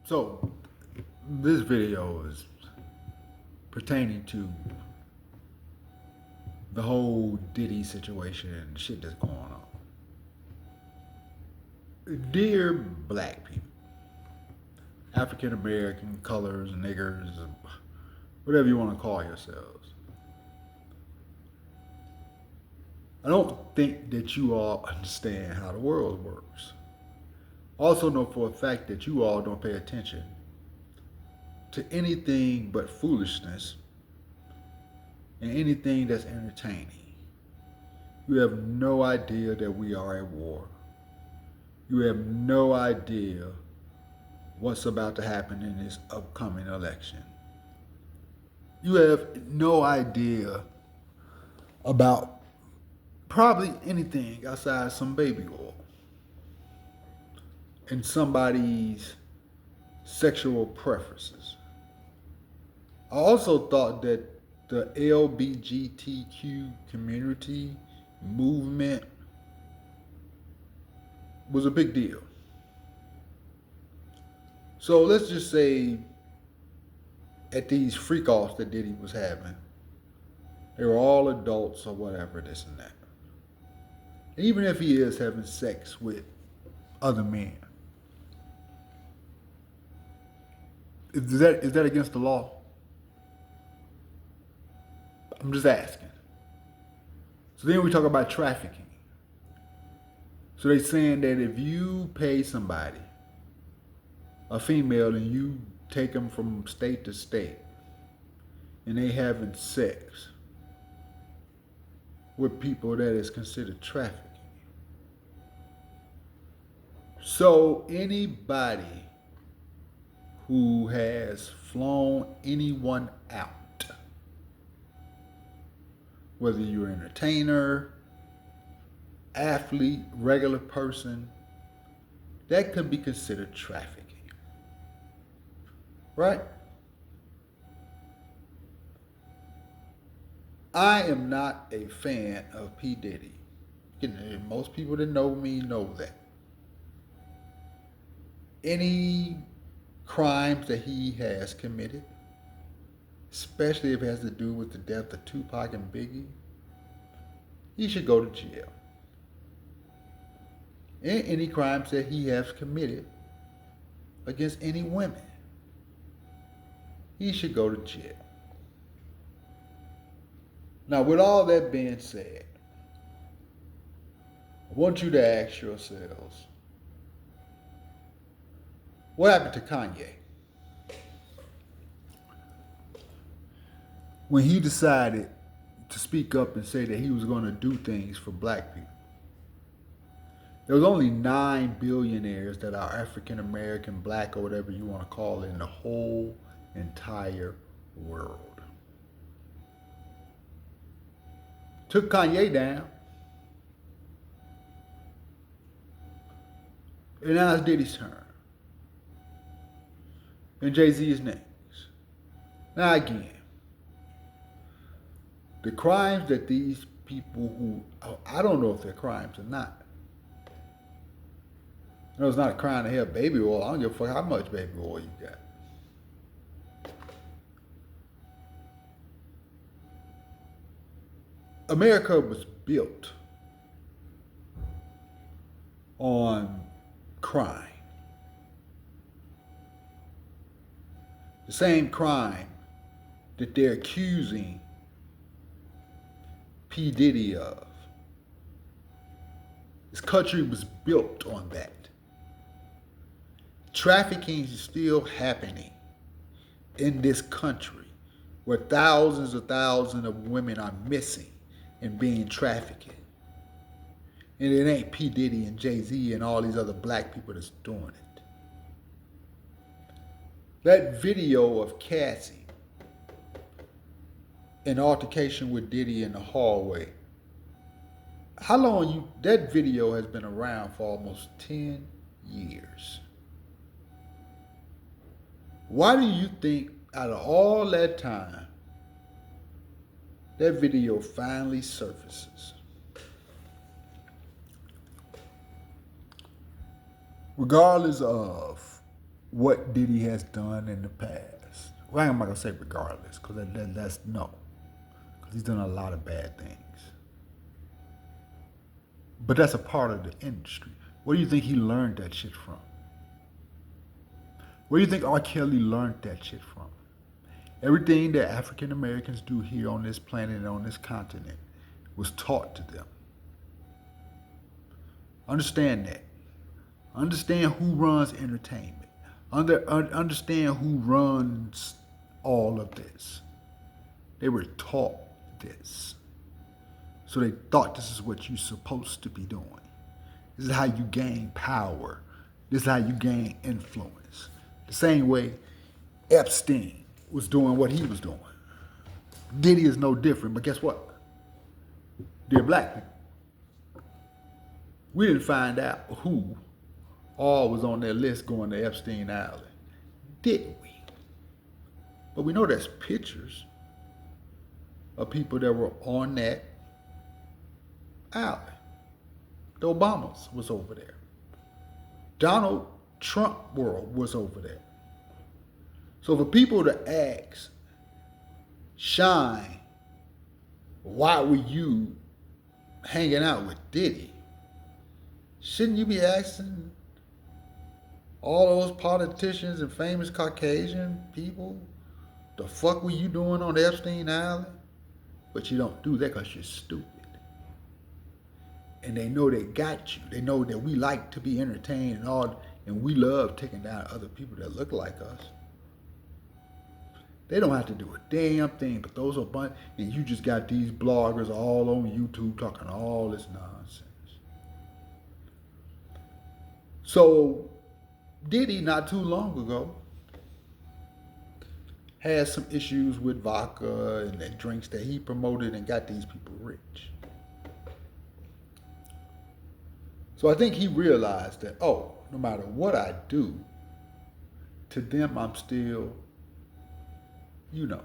So, this video is pertaining to the whole Diddy situation and shit that's going on. Dear black people, African American, colors, niggers, whatever you want to call yourselves, I don't think that you all understand how the world works. Also know for a fact that you all don't pay attention to anything but foolishness and anything that's entertaining. You have no idea that we are at war. You have no idea what's about to happen in this upcoming election. You have no idea about probably anything outside some baby oil and somebody's sexual preferences. I also thought that the LBGTQ community movement was a big deal. So let's just say at these freak offs that Diddy was having, they were all adults or whatever, this and that. Even if he is having sex with other men, is that against the law? I'm just asking. So then we talk about trafficking. So they're saying that if you pay somebody, a female, and you take them from state to state, and they having sex with people, that is considered trafficking. So anybody who has flown anyone out, whether you're an entertainer, athlete, regular person, that could be considered trafficking. Right? I am not a fan of P. Diddy. Most people that know me know that. Any crimes that he has committed, especially if it has to do with the death of Tupac and Biggie, he should go to jail. And any crimes that he has committed against any women, he should go to jail. Now, with all that being said, I want you to ask yourselves, what happened to Kanye? When he decided to speak up and say that he was going to do things for black people. There was only 9 billionaires that are African American, black, or whatever you want to call it, in the whole entire world. Took Kanye down. And now it's Diddy's turn. And Jay-Z is next. Now again, the crimes that these people who, I don't know if they're crimes or not. No, it's not a crime to have baby oil. I don't give a fuck how much baby oil you got. America was built on crime. The same crime that they're accusing P. Diddy of. This country was built on that. Trafficking is still happening in this country where thousands of women are missing and being trafficked. And it ain't P. Diddy and Jay-Z and all these other black people that's doing it. That video of Cassie in altercation with Diddy in the hallway, that video has been around for almost 10 years. Why do you think out of all that time, that video finally surfaces? Regardless of what Diddy has done in the past. Well, I'm not gonna say regardless, because that's no, because he's done a lot of bad things. But that's a part of the industry. Where do you think he learned that shit from? Where do you think R. Kelly learned that shit from? Everything that African Americans do here on this planet and on this continent was taught to them. Understand that. Understand who runs entertainment. Understand who runs all of this. They were taught this. So they thought this is what you're supposed to be doing. This is how you gain power. This is how you gain influence. The same way Epstein was doing what he was doing. Diddy is no different, but guess what? They're black people. We didn't find out who all was on their list going to Epstein Island, did we? But we know there's pictures of people that were on that island. The Obamas was over there. Donald Trump world was over there. So for people to ask, Shine, why were you hanging out with Diddy? Shouldn't you be asking all those politicians and famous Caucasian people, the fuck were you doing on Epstein Island? But you don't do that because you're stupid. And they know they got you. They know that we like to be entertained and all, and we love taking down other people that look like us. They don't have to do a damn thing, but those are bunch, and you just got these bloggers all on YouTube talking all this nonsense. So Diddy, not too long ago, had some issues with vodka and the drinks that he promoted and got these people rich. So I think he realized that, oh, no matter what I do, to them I'm still, you know.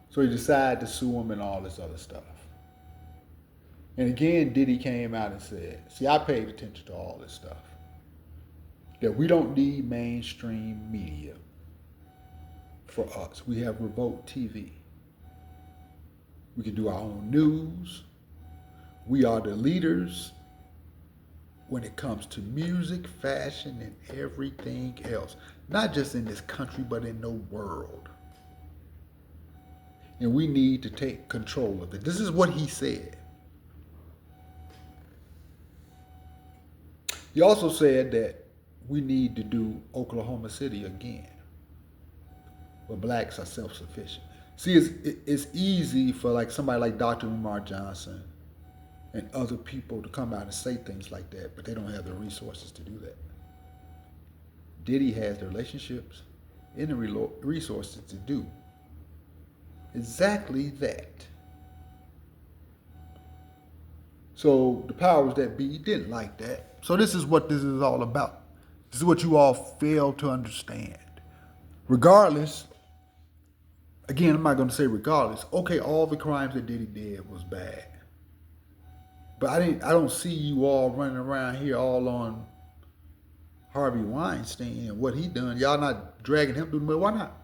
So he decided to sue him and all this other stuff. And again, Diddy came out and said, see, I paid attention to all this stuff. That we don't need mainstream media for us. We have Revolt TV. We can do our own news. We are the leaders when it comes to music, fashion, and everything else. Not just in this country, but in the world. And we need to take control of it. This is what he said. He also said that we need to do Oklahoma City again, where blacks are self-sufficient. See, it's easy for like somebody like Dr. Umar Johnson and other people to come out and say things like that, but they don't have the resources to do that. Diddy has the relationships and the resources to do exactly that. So the powers that be didn't like that. So this is what this is all about. This is what you all fail to understand. Regardless, again, I'm not going to say regardless. Okay, all the crimes that Diddy did was bad. But I don't see you all running around here all on Harvey Weinstein and what he done. Y'all not dragging him through the middle. Why not?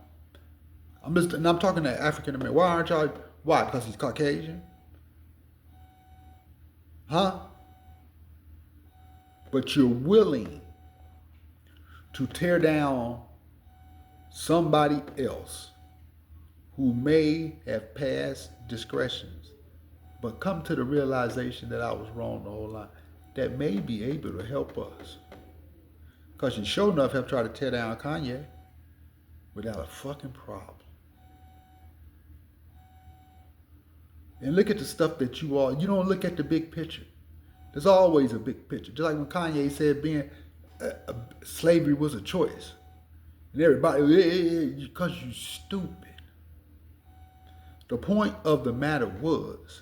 I'm talking to African American. Why aren't y'all? Why? Because he's Caucasian? Huh? But you're willing to tear down somebody else who may have past discretions, but come to the realization that I was wrong the whole line, that may be able to help us. Because you sure enough have tried to tear down Kanye without a fucking problem. And look at the stuff that you don't look at the big picture. There's always a big picture. Just like when Kanye said slavery was a choice. And everybody, because you stupid. The point of the matter was,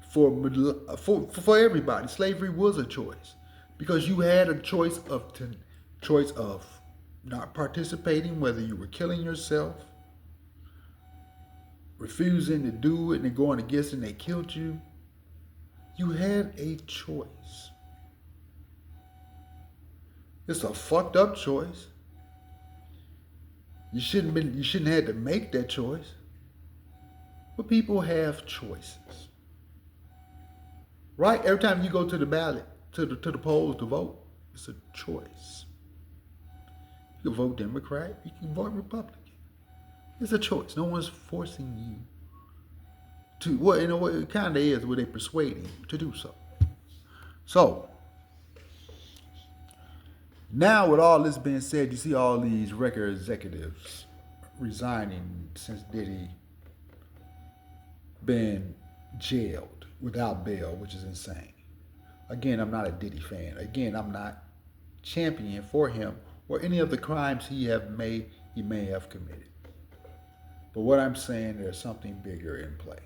for everybody, slavery was a choice. Because you had a choice of not participating, whether you were killing yourself, refusing to do it and going against it and they killed you. You had a choice. It's a fucked up choice. You shouldn't have to make that choice. But people have choices. Right? Every time you go to the ballot, to the polls to vote, it's a choice. You can vote Democrat, you can vote Republican. It's a choice. No one's forcing you to, well, in a way, it kind of is where they persuading you to do so. So, now with all this being said, you see all these record executives resigning since Diddy been jailed without bail, which is insane. Again, I'm not a Diddy fan. Again, I'm not championing for him or any of the crimes he may have committed. But what I'm saying, there's something bigger in play.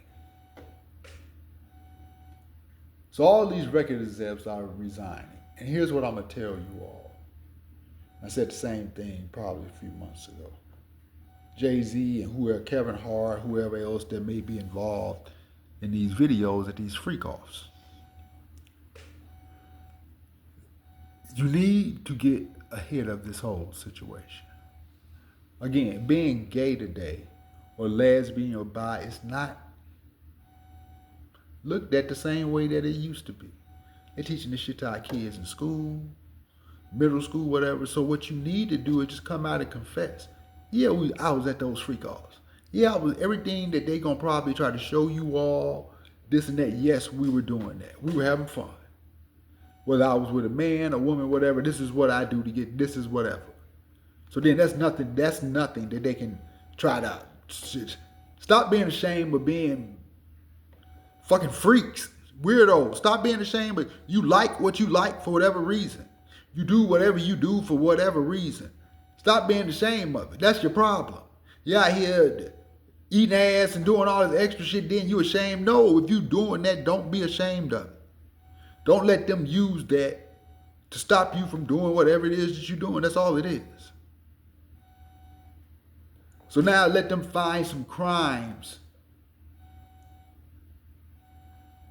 So all these record execs are resigning. And here's what I'm going to tell you all. I said the same thing probably a few months ago. Jay-Z and whoever, Kevin Hart, whoever else that may be involved in these videos at these freak-offs. You need to get ahead of this whole situation. Again, being gay today or lesbian or bi is not looked at the same way that it used to be. They're teaching this shit to our kids in school, middle school, whatever. So what you need to do is just come out and confess. Yeah, I was at those freak offs. Yeah, I was everything that they gonna probably try to show you all, this and that. Yes, we were doing that. We were having fun. Whether I was with a man, a woman, whatever, this is what I do to get, this is whatever. So then that's nothing that they can try to stop being ashamed of being fucking freaks, weirdos. Stop being ashamed, but you like what you like for whatever reason. You do whatever you do for whatever reason. Stop being ashamed of it. That's your problem. You're out here eating ass and doing all this extra shit, then you ashamed. No, if you doing that, don't be ashamed of it. Don't let them use that to stop you from doing whatever it is that you're doing. That's all it is. So now let them find some crimes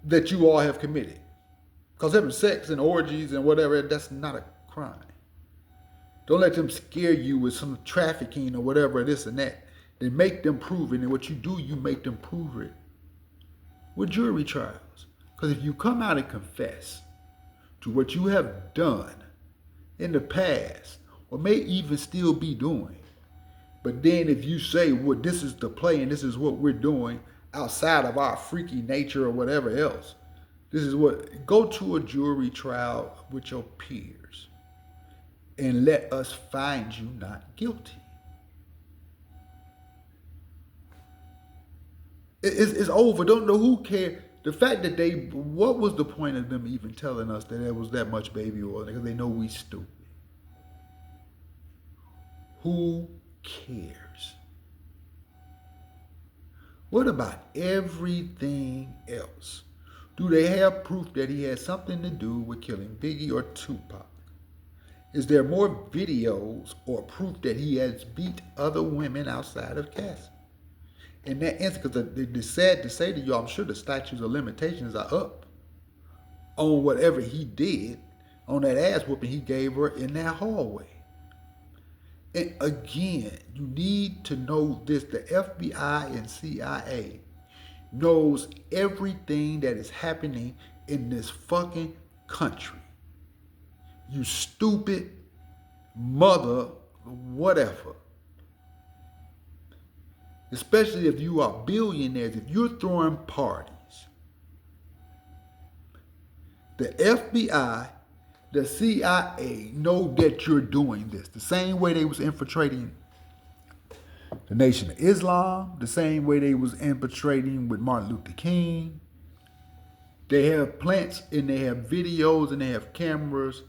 that you all have committed. Because having sex and orgies and whatever, that's not a crime. Don't let them scare you with some trafficking or whatever, this and that. Then make them prove it. And what you do, you make them prove it with jury trials. Because if you come out and confess to what you have done in the past, or may even still be doing, but then if you say, well, this is the play and this is what we're doing outside of our freaky nature or whatever else, this is what, go to a jury trial with your peers and let us find you not guilty. It's over. Don't know who cares. The fact that what was the point of them even telling us that there was that much baby oil? Because they know we stupid. Who cares? What about everything else? Do they have proof that he had something to do with killing Biggie or Tupac? Is there more videos or proof that he has beat other women outside of Cassie? In that instance, because it's sad to say to you, I'm sure the statutes of limitations are up on whatever he did on that ass whooping he gave her in that hallway. And again, you need to know this. The FBI and CIA knows everything that is happening in this fucking country. You stupid mother, whatever. Especially if you are billionaires, if you're throwing parties. The FBI, the CIA know that you're doing this. The same way they was infiltrating the Nation of Islam, the same way they was infiltrating with Martin Luther King. They have plants and they have videos and they have cameras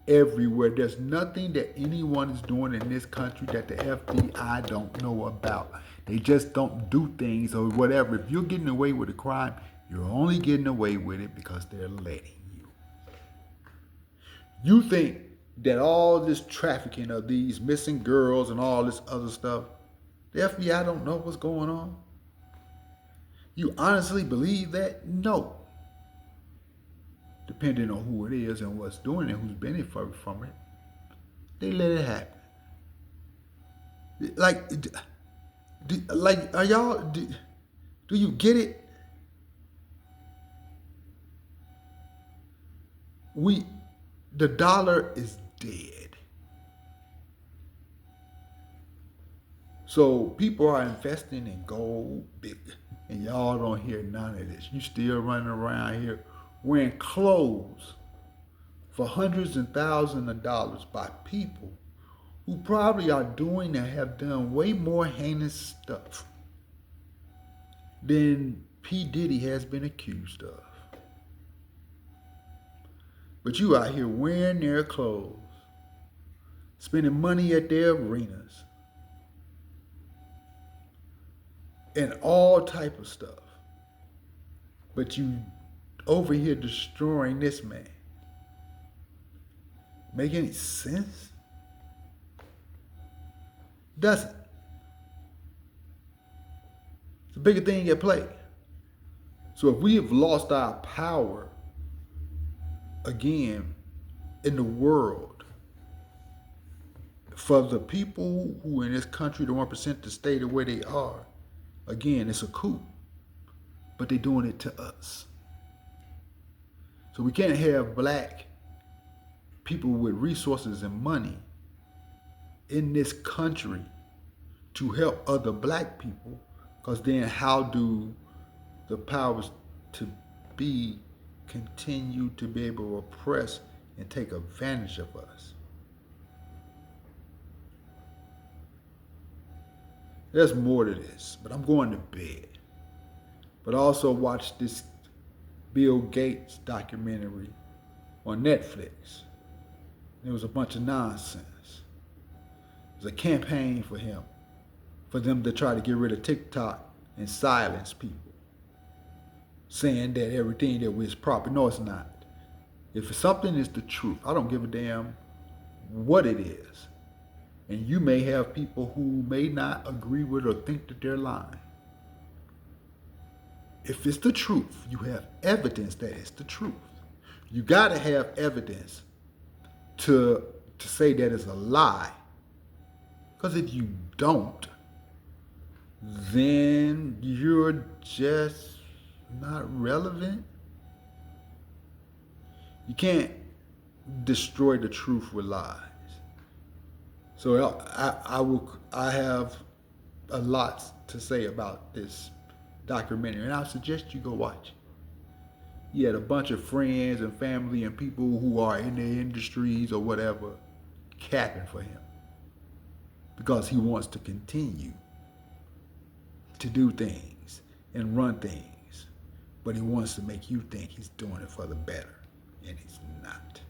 everywhere. There's nothing that anyone is doing in this country that the FBI don't know about. They just don't do things or whatever. If you're getting away with a crime, you're only getting away with it because they're letting you. You think that all this trafficking of these missing girls and all this other stuff, the FBI don't know what's going on? You honestly believe that? No. Depending on who it is and what's doing it, who's benefiting from it. They let it happen. Like, are y'all? Do you get it? We, the dollar is dead. So people are investing in gold, big, and y'all don't hear none of this. You still running around here wearing clothes for hundreds and thousands of dollars by people who probably are doing and have done way more heinous stuff than P. Diddy has been accused of. But you out here wearing their clothes, spending money at their arenas, and all type of stuff. But you over here destroying this man. Make any sense? Doesn't. It's a bigger thing at play. So if we have lost our power again in the world, for the people who in this country, the 1%, to stay the way they are, again, it's a coup. But they're doing it to us. So we can't have black people with resources and money in this country to help other black people, because then how do the powers to be continue to be able to oppress and take advantage of us? There's more to this, but I'm going to bed. But I also watched this Bill Gates documentary on Netflix. It was a bunch of nonsense. It was a campaign for him, for them to try to get rid of TikTok and silence people, saying that everything that was proper. No, it's not. If something is the truth, I don't give a damn what it is. And you may have people who may not agree with or think that they're lying. If it's the truth, you have evidence that it's the truth. You got to have evidence to say that it's a lie. Because if you don't, then you're just not relevant. You can't destroy the truth with lies. So I have a lot to say about this documentary, and I suggest you go watch it. He had a bunch of friends and family and people who are in the industries or whatever capping for him because he wants to continue to do things and run things, but he wants to make you think he's doing it for the better, and he's not.